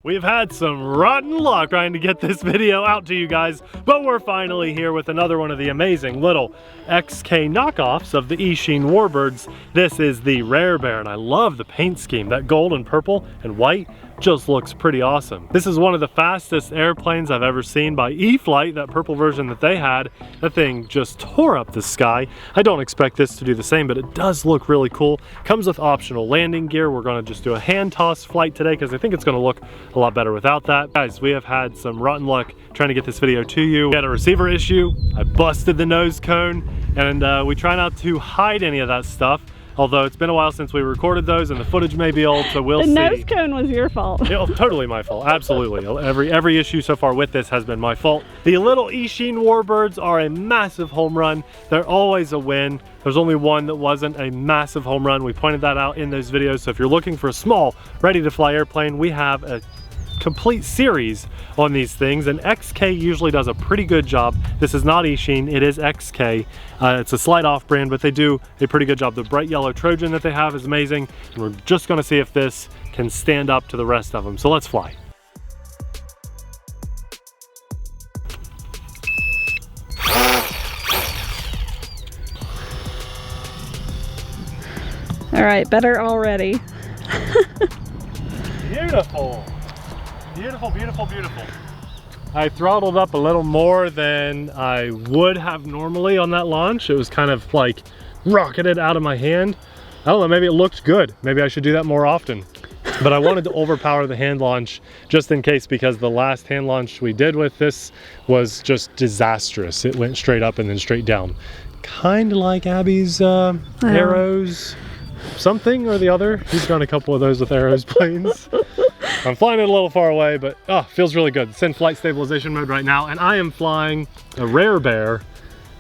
We've had some rotten luck trying to get this video out to you guys, but we're finally here with another one of the amazing little XK knockoffs of the Eachine Warbirds. This is the Rarebear, and I love the paint scheme. That gold and purple and white just looks pretty awesome. This is one of the fastest airplanes I've ever seen by E-flite, that purple version that they had. That thing just tore up the sky. I don't expect this to do the same, but it does look really cool. Comes with optional landing gear. We're gonna just do a hand toss flight today because I think it's gonna look a lot better without that. Guys, we have had some rotten luck trying to get this video to you. We had a receiver issue. I busted the nose cone, and we try not to hide any of that stuff. Although it's been a while since we recorded those and the footage may be old, so we'll see. The nose cone was your fault. It was totally my fault, absolutely. Every issue so far with this has been my fault. The little Eachine Warbirds are a massive home run. They're always a win. There's only one that wasn't a massive home run. We pointed that out in those videos. So if you're looking for a small, ready to fly airplane, we have a complete series on these things, and XK usually does a pretty good job. This is not Eachine, it is XK. It's a slight off brand, but they do a pretty good job. The bright yellow Trojan that they have is amazing, and we're just gonna see if this can stand up to the rest of them. So let's fly. All right, better already. Beautiful. Beautiful, beautiful, beautiful. I throttled up a little more than I would have normally on that launch. It was kind of like rocketed out of my hand. I don't know, maybe it looked good. Maybe I should do that more often. But I wanted to overpower the hand launch just in case, because the last hand launch we did with this was just disastrous. It went straight up and then straight down. Kind of like Abby's arrows, something or the other. He's done a couple of those with arrows planes. I'm flying it a little far away, but feels really good. It's in flight stabilization mode right now, and I am flying a Rarebear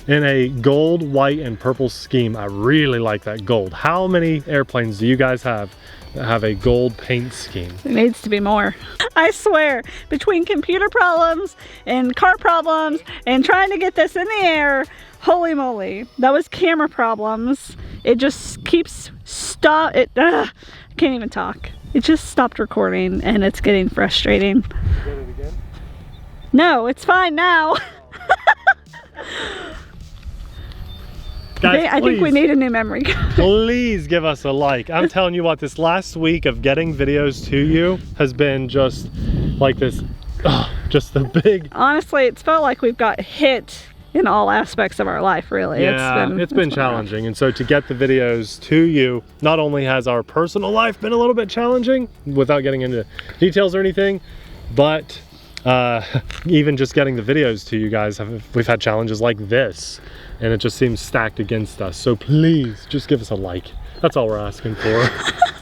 in a gold, white, and purple scheme. I really like that gold. How many airplanes do you guys have that have a gold paint scheme? It needs to be more. I swear, between computer problems and car problems and trying to get this in the air, holy moly, that was camera problems. It just keeps I can't even talk. It just stopped recording and it's getting frustrating. Get it again? No, it's fine now. Guys, I think we need a new memory card. Please give us a like. I'm telling you what, this last week of getting videos to you has been just like this, just the big... Honestly, it's felt like we've got hit in all aspects of our life, really. Yeah, it's been challenging. And so to get the videos to you, not only has our personal life been a little bit challenging without getting into details or anything, but even just getting the videos to you guys, we've had challenges like this, and it just seems stacked against us. So please just give us a like. That's all we're asking for.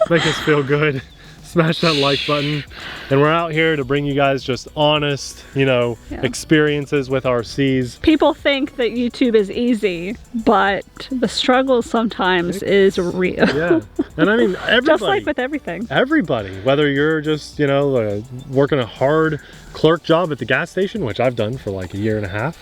Make us feel good. Smash that like button. And we're out here to bring you guys just honest, experiences with RCs. People think that YouTube is easy, but the struggle sometimes is real. Yeah, and I mean, everybody. Just like with everything. Everybody, whether you're just, working a hard clerk job at the gas station, which I've done for like a year and a half.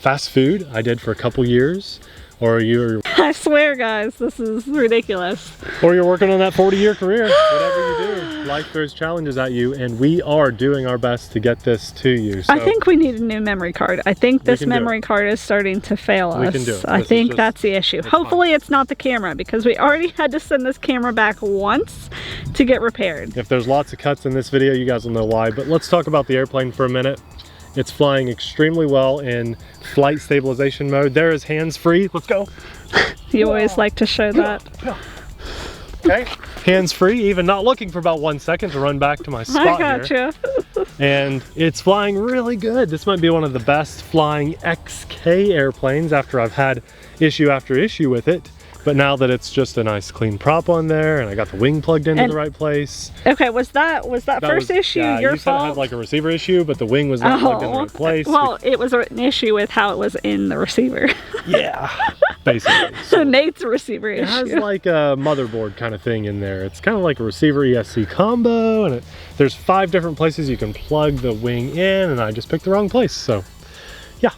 Fast food, I did for a couple years. Or you're... I swear, guys, this is ridiculous. Or you're working on that 40-year career. Whatever you do, life throws challenges at you, and we are doing our best to get this to you. So I think we need a new memory card. I think this memory card is starting to fail us. We can do it. I think that's the issue. Hopefully it's not the camera, because we already had to send this camera back once to get repaired. If there's lots of cuts in this video, you guys will know why. But let's talk about the airplane for a minute. It's flying extremely well in flight stabilization mode. There is hands-free. Let's go. You always like to show that. Okay, hands-free, even not looking for about 1 second to run back to my spot. I gotcha. And it's flying really good. This might be one of the best flying XK airplanes after I've had issue after issue with it. But now that it's just a nice clean prop on there, and I got the wing plugged into the right place. Okay, was that first issue your you said fault? I had like a receiver issue, but the wing was not plugged in the right place. Well, it was an issue with how it was in the receiver. Yeah, basically. So Nate's receiver issue. It has like a motherboard kind of thing in there. It's kind of like a receiver ESC combo, and there's 5 different places you can plug the wing in, and I just picked the wrong place. So yeah,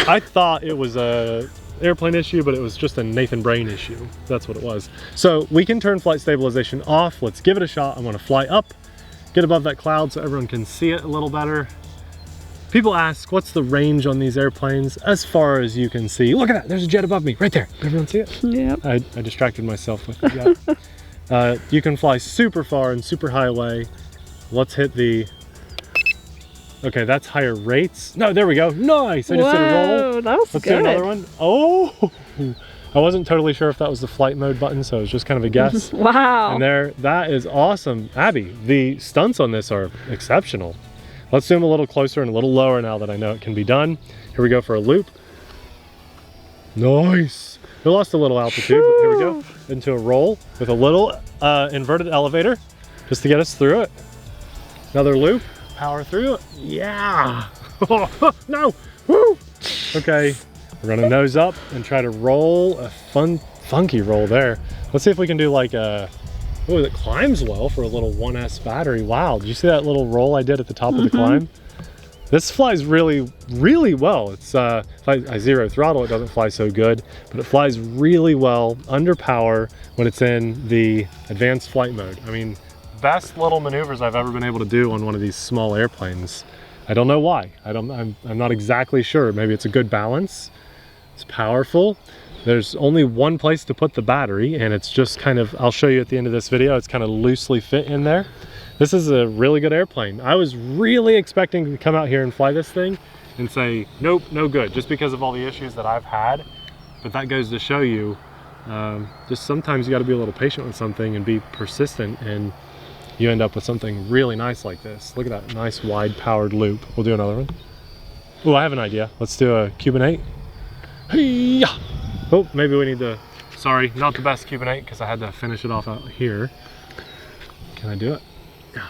I thought it was a airplane issue, but it was just a Nathan brain issue. That's what it was. So we can turn flight stabilization off. Let's give it a shot. I'm going to fly up get above that cloud so everyone can see it a little better. People ask, what's the range on these airplanes? As far as you can see. Look at that, there's a jet above me, right there. Everyone see it? Yep. I distracted myself with it, yeah. You can fly super far and super high away. Let's hit the, okay, that's higher rates. No, there we go, nice, I just did a roll. That was Let's good. do another one. Oh, I wasn't totally sure if that was the flight mode button, so it was just kind of a guess. Wow. And there, that is awesome. Abby, the stunts on this are exceptional. Let's zoom a little closer and a little lower now that I know it can be done. Here we go for a loop. Nice. We lost a little altitude, but here we go. Into a roll with a little inverted elevator just to get us through it. Another loop, power through it. Yeah. No, woo. Okay, we're gonna nose up and try to roll a funky roll there. Let's see if we can do like a, oh, it climbs well for a little 1S battery. Wow, did you see that little roll I did at the top of the climb? This flies really, really well. It's if I zero throttle, it doesn't fly so good, but it flies really well under power when it's in the advanced flight mode. I mean, best little maneuvers I've ever been able to do on one of these small airplanes. I don't know why. I'm not exactly sure. Maybe it's a good balance. It's powerful. There's only one place to put the battery, and it's just kind of, I'll show you at the end of this video, it's kind of loosely fit in there. This is a really good airplane. I was really expecting to come out here and fly this thing and say, nope, no good, just because of all the issues that I've had. But that goes to show you, just sometimes you gotta be a little patient with something and be persistent, and you end up with something really nice like this. Look at that nice wide powered loop. We'll do another one. Oh, I have an idea. Let's do a Cuban 8. Hey-ya! Oh, maybe we need to, sorry, not the best Cuban 8 because I had to finish it off out here. Can I do it? Yeah.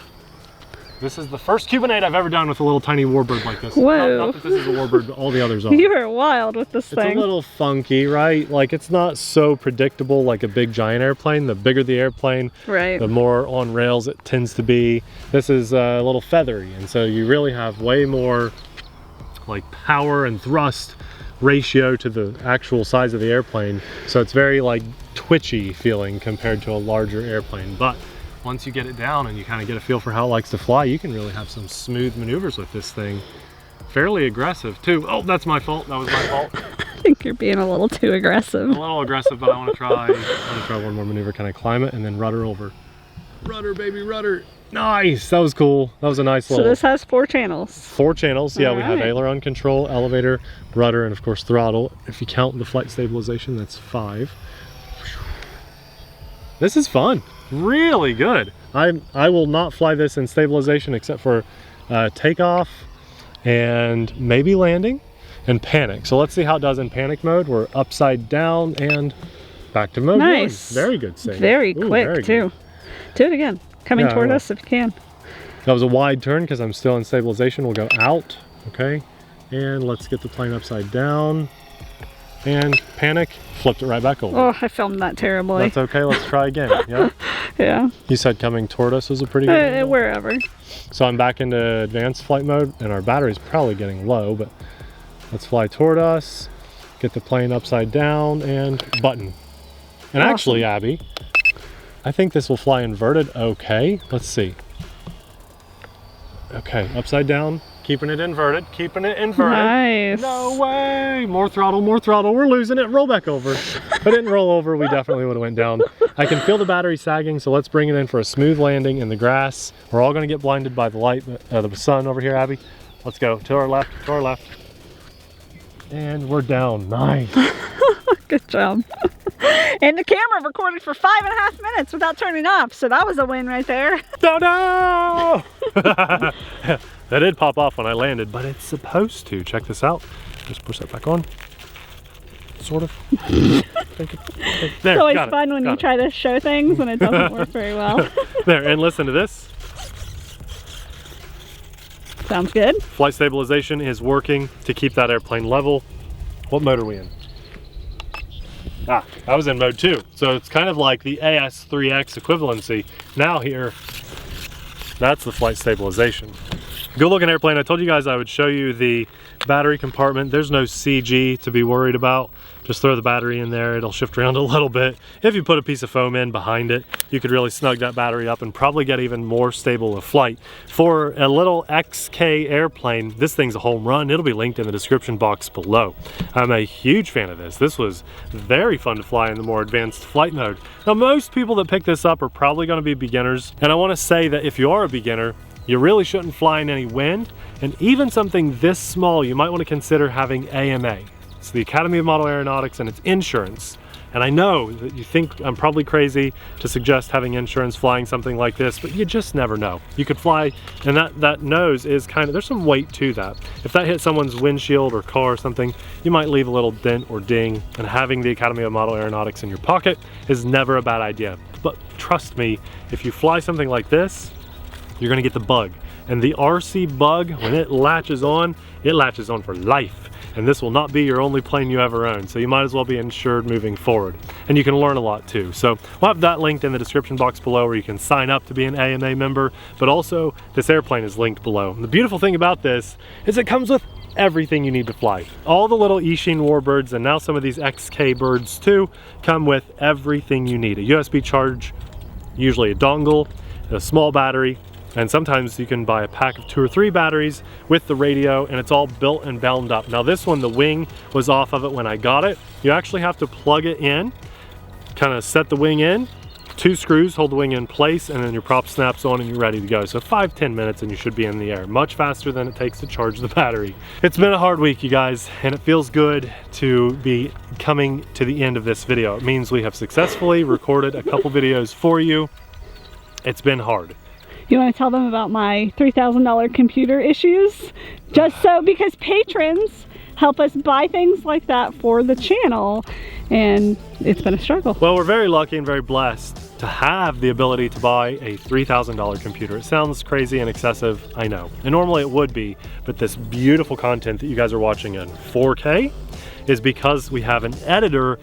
This is the first Cuban 8 I've ever done with a little tiny Warbird like this. Whoa. Not that this is a Warbird, but all the others are. You are wild with this thing. It's a little funky, right? Like, it's not so predictable like a big giant airplane. The bigger the airplane, right, the more on rails it tends to be. This is a little feathery, and so you really have way more like power and thrust ratio to the actual size of the airplane, so it's very like twitchy feeling compared to a larger airplane. But once you get it down and you kind of get a feel for how it likes to fly, you can really have some smooth maneuvers with this thing. Fairly aggressive too. Oh, that's my fault. That was my fault. I think you're being a little too aggressive. A little aggressive, but I want to try one more maneuver. Can I climb it and then rudder over? Rudder, baby, rudder. Nice, that was cool. That was a nice little. So this has 4 channels. 4 channels, yeah. All We have right. aileron control, elevator, rudder, and of course throttle. If you count the flight stabilization, that's 5. This is fun, really good. I will not fly this in stabilization except for takeoff and maybe landing and panic. So let's see how it does in panic mode. We're upside down and back to mode 1. Nice. Very good save. Very Ooh, quick very too. good. Do it again. Coming Yeah, toward I will. us if you can. That was a wide turn because I'm still in stabilization. We'll go out, okay? And let's get the plane upside down. And panic, flipped it right back over. Oh, I filmed that terribly. That's okay, let's try again, yeah? Yeah. You said coming toward us was a pretty good angle. Wherever. So I'm back into advanced flight mode, and our battery's probably getting low, but let's fly toward us, get the plane upside down, and button. And Awesome. actually, Abby, I think this will fly inverted okay. Let's see. Okay, upside down, keeping it inverted, keeping it inverted. Nice. No way! More throttle, we're losing it, roll back over. If I didn't roll over, we definitely would have went down. I can feel the battery sagging, so let's bring it in for a smooth landing in the grass. We're all gonna get blinded by the light, the sun over here, Abby. Let's go, to our left, to our left. And we're down, nice. Good job. And the camera recorded for 5.5 minutes without turning off, so that was a win right there. No, no! That did pop off when I landed, but it's supposed to. Check this out. Just push that back on. Sort of. There, It's always got it, fun when got you it. try to show things and it doesn't work very well. There, and listen to this. Sounds good. Flight stabilization is working to keep that airplane level. What mode are we in? Ah, I was in mode 2. So it's kind of like the AS3X equivalency. Now here, that's the flight stabilization. Good looking airplane. I told you guys I would show you the battery compartment. There's no CG to be worried about. Just throw the battery in there. It'll shift around a little bit. If you put a piece of foam in behind it, you could really snug that battery up and probably get even more stable of flight. For a little XK airplane, this thing's a home run. It'll be linked in the description box below. I'm a huge fan of this. This was very fun to fly in the more advanced flight mode. Now, most people that pick this up are probably going to be beginners. And I want to say that if you are a beginner, you really shouldn't fly in any wind. And even something this small, you might want to consider having AMA. It's the Academy of Model Aeronautics, and it's insurance. And I know that you think I'm probably crazy to suggest having insurance flying something like this, but you just never know. You could fly, and that nose is kind of, there's some weight to that. If that hit someone's windshield or car or something, you might leave a little dent or ding, and having the Academy of Model Aeronautics in your pocket is never a bad idea. But trust me, if you fly something like this, you're gonna get the bug. And the RC bug, when it latches on for life. And this will not be your only plane you ever own, so you might as well be insured moving forward. And you can learn a lot too. So we'll have that linked in the description box below where you can sign up to be an AMA member, but also this airplane is linked below. And the beautiful thing about this is it comes with everything you need to fly. All the little Eachine Warbirds, and now some of these XK birds too, come with everything you need. A USB charge, usually a dongle, a small battery, and sometimes you can buy a pack of 2 or 3 batteries with the radio, and it's all built and bound up. Now this one, the wing was off of it when I got it. You actually have to plug it in, kind of set the wing in, 2 screws hold the wing in place, and then your prop snaps on and you're ready to go. So 5-10 minutes and you should be in the air. Much faster than it takes to charge the battery. It's been a hard week, you guys, and it feels good to be coming to the end of this video. It means we have successfully recorded a couple videos for you. It's been hard. You want to tell them about my $3,000 computer issues? Just so, because patrons help us buy things like that for the channel, and it's been a struggle. Well, we're very lucky and very blessed to have the ability to buy a $3,000 computer. It sounds crazy and excessive, I know. And normally it would be, but this beautiful content that you guys are watching in 4K is because we have an editor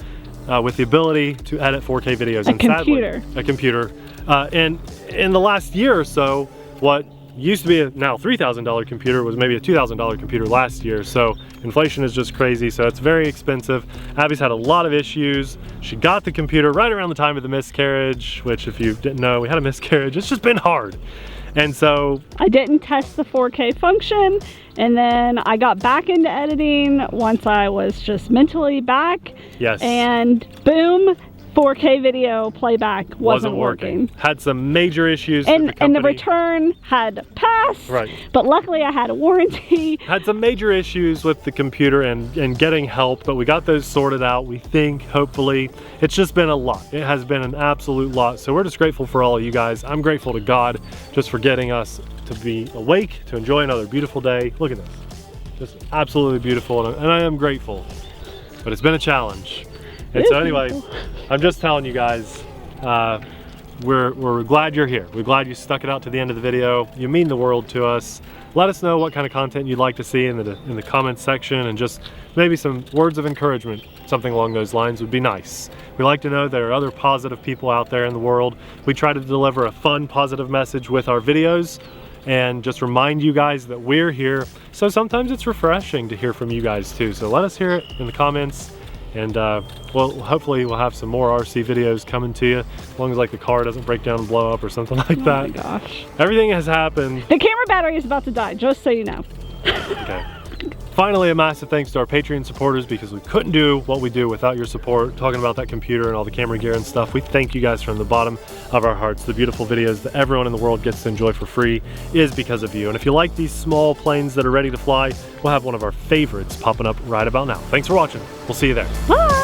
with the ability to edit 4K videos. A computer. Sadly, a computer. And in the last year or so, what used to be a now $3,000 computer was maybe a $2,000 computer last year. So inflation is just crazy, so it's very expensive. Abby's had a lot of issues. She got the computer right around the time of the miscarriage, which if you didn't know, we had a miscarriage. It's just been hard. And so I didn't test the 4K function, and then I got back into editing once I was just mentally back. Yes. And boom, 4K video playback wasn't working. Had some major issues with the company. And the return had passed. Right. But luckily I had a warranty. Had some major issues with the computer and getting help, but we got those sorted out, we think, hopefully. It's just been a lot. It has been an absolute lot. So we're just grateful for all of you guys. I'm grateful to God just for getting us to be awake, to enjoy another beautiful day. Look at this. Just absolutely beautiful, and I am grateful. But it's been a challenge. And so anyway, I'm just telling you guys, we're glad you're here. We're glad you stuck it out to the end of the video. You mean the world to us. Let us know what kind of content you'd like to see in the comments section, and just maybe some words of encouragement, something along those lines would be nice. We like to know there are other positive people out there in the world. We try to deliver a fun, positive message with our videos, and just remind you guys that we're here. So sometimes it's refreshing to hear from you guys too. So let us hear it in the comments. And well, hopefully we'll have some more RC videos coming to you, as long as like the car doesn't break down and blow up or something like that. Oh my gosh. Everything has happened. The camera battery is about to die, just so you know. Okay. Finally, a massive thanks to our Patreon supporters, because we couldn't do what we do without your support, talking about that computer and all the camera gear and stuff. We thank you guys from the bottom of our hearts. The beautiful videos that everyone in the world gets to enjoy for free is because of you. And if you like these small planes that are ready to fly, we'll have one of our favorites popping up right about now. Thanks for watching. We'll see you there. Bye!